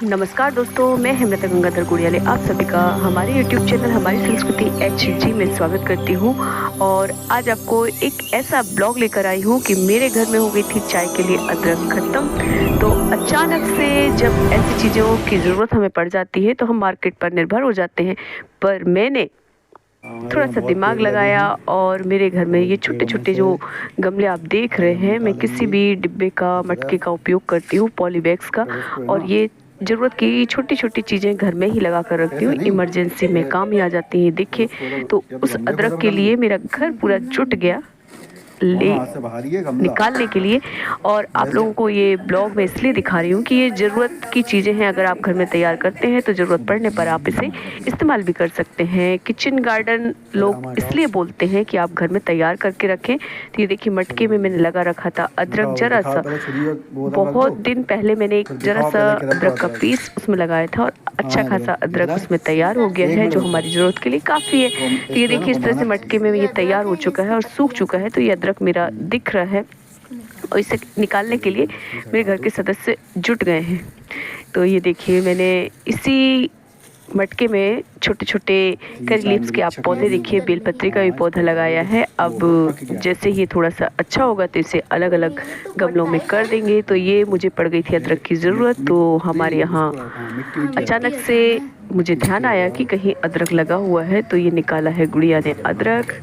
नमस्कार दोस्तों, मैं हेमलता गंगाधर गुड़ियाले आप सभी का हमारे YouTube चैनल हमारी संस्कृति HG में स्वागत करती हूँ। और आज आपको एक ऐसा ब्लॉग लेकर आई हूँ कि मेरे घर में हो गई थी चाय के लिए अदरक खत्म। तो अचानक से जब ऐसी चीज़ों की ज़रूरत हमें पड़ जाती है तो हम मार्केट पर निर्भर हो जाते हैं। पर मैंने थोड़ा सा दिमाग लगाया और मेरे घर में ये छोटे-छोटे जो गमले आप देख रहे हैं, मैं किसी भी डिब्बे का, मटके का उपयोग करती हूँ, पॉली बैग्स का। और ये ज़रूरत की छोटी-छोटी चीज़ें घर में ही लगा कर रखती हूँ, इमरजेंसी में काम ही आ जाती हैं। देखिए, तो उस अदरक के लिए मेरा घर पूरा जुट गया ले निकालने के लिए। और आप लोगों को ये ब्लॉग में इसलिए दिखा रही हूँ कि ये ज़रूरत की चीज़ें हैं। अगर आप घर में तैयार करते हैं तो ज़रूरत पड़ने पर आप इसे इस्तेमाल भी कर सकते हैं। किचन गार्डन लोग इसलिए बोलते हैं कि आप घर में तैयार करके रखें। तो ये देखिए, मटके में मैंने लगा रखा था अदरक जरा सा। बहुत दिन पहले मैंने एक जरा सा अदरक का पीस उसमें लगाया था और अच्छा खासा अदरक उसमें तैयार हो गया है, जो हमारी ज़रूरत के लिए काफ़ी है। तो ये देखिए, इस तरह से मटके में ये तैयार हो चुका है और सूख चुका है। तो ये अदरक मेरा दिख रहा है और इसे निकालने के लिए मेरे घर के सदस्य जुट गए हैं। तो ये देखिए, मैंने इसी मटके में छोटे-छोटे करी लीव्स के आप पौधे देखिए, बेलपत्री का भी पौधा लगाया है। अब जैसे ही थोड़ा-सा अच्छा होगा तो इसे अलग-अलग गमलों में कर देंगे। तो ये मुझे पड़ गई थी अदरक की ज़रूरत, तो हमारे यहाँ अचानक से मुझे ध्यान आया कि कहीं अदरक लगा हुआ है। तो ये निकाला है गुड़िया ने अदरक।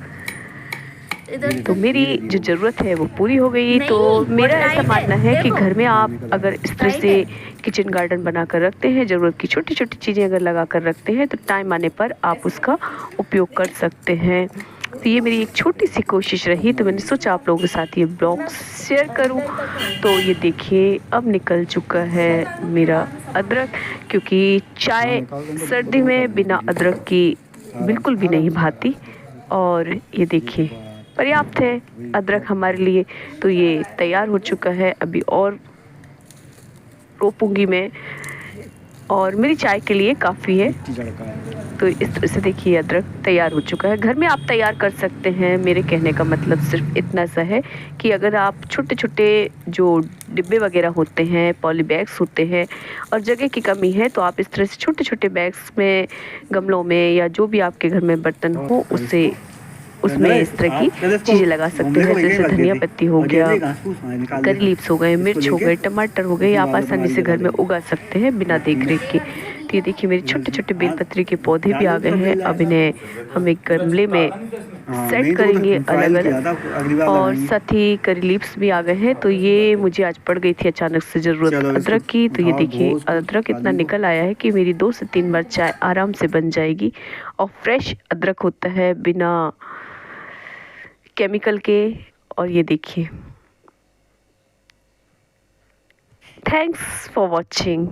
तो मेरी जो ज़रूरत है वो पूरी हो गई। तो मेरा ऐसा मानना है कि घर में आप अगर इस तरह से किचन गार्डन बनाकर रखते हैं, ज़रूरत की छोटी-छोटी चीज़ें अगर लगा कर रखते हैं तो टाइम आने पर आप उसका उपयोग कर सकते हैं। तो ये मेरी एक छोटी-सी कोशिश रही, तो मैंने सोचा आप लोगों के साथ ये ब्लॉग शेयर करूँ। तो ये देखिए, अब निकल चुका है मेरा अदरक, क्योंकि चाय सर्दी में बिना अदरक की बिल्कुल भी नहीं भाती। और ये देखिए, पर्याप्त है अदरक हमारे लिए। तो ये तैयार हो चुका है, अभी और रोपूंगी मैं और मेरी चाय के लिए काफ़ी है। तो इस तरह से देखिए, अदरक तैयार हो चुका है। घर में आप तैयार कर सकते हैं। मेरे कहने का मतलब सिर्फ इतना सा है कि अगर आप छोटे-छोटे जो डिब्बे वगैरह होते हैं, पॉली बैग्स होते हैं और जगह की कमी है, तो आप इस तरह से छोटे-छोटे बैग्स में, गमलों में या जो भी आपके घर में बर्तन हो उससे उसमें इस तरह की चीज़ें लगा सकते हैं। जैसे धनिया पत्ती हो गया, करी लीव्स हो गए, मिर्च हो गए, टमाटर हो गए, आप आसानी से घर में उगा सकते हैं बिना देख-रेख के। तो ये देखिए, मेरे छोटे-छोटे बेलपत्री के पौधे भी आ गए हैं। अब इन्हें हम एक गमले में सेट करेंगे अलग-अलग, और साथ ही करी लीव्स भी आ गए हैं। तो ये मुझे आज पड़ गई थी अचानक से ज़रूरत अदरक की। तो ये देखिए, अदरक इतना निकल आया है कि मेरी 2 से 3 बार चाय आराम से बन जाएगी। और फ्रेश अदरक होता है, बिना केमिकल के। और ये देखिए, थैंक्स फॉर वॉचिंग।